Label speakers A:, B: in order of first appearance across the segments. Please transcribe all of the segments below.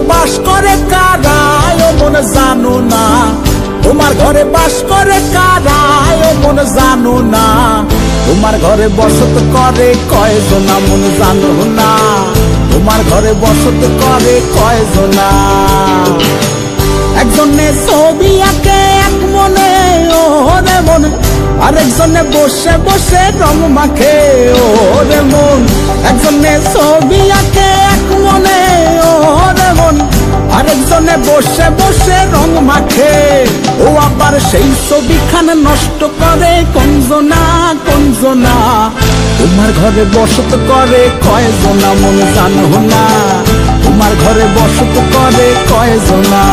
A: বাস করে কারা ও মন জানো না, তোমার ঘরে বাস করে কারা ও মন জানো না, তোমার ঘরে বসত করে কয়জনা মন জানো না, তোমার ঘরে বসত করে কয়জনা। একজনে ছবি আঁকে এক মনে ওরে মন, আরেকজনে বসে বসে রং মাখে ওরে মন। একজনে ছবি আঁকে এক মনে ওরে মন, আরেকজনে বসে বসে রং মাখে। ও আবার সেই ছবিখান নষ্ট করে কঞ্জনা কঞ্জনা, তোমার ঘরে বসত করে কয়জনা মন জানো না, তোমার ঘরে বসত করে কয়জনা।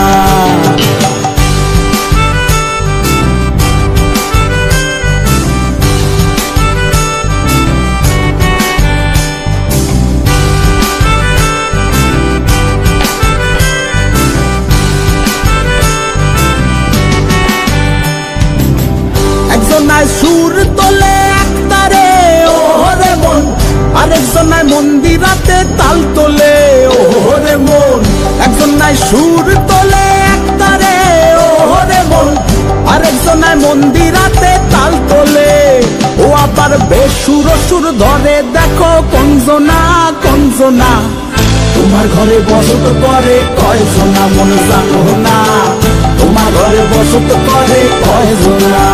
A: একজনায় সুর তোলে একতারে ওরে মন, আরেকজনায় মন্দিরাতে তাল তোলে ওরে মন। একজনায় সুর তোলে একতারে ওরে মন, আরেকজনায় মন্দিরাতে তাল তোলে। ও আবার বেসুর সুর ধরে দেখো কঞ্জনা কঞ্জনা, তোমার ঘরে বসত করে কয়জনা মন জানো না, তোমার ঘরে বসত করে কয়জনা।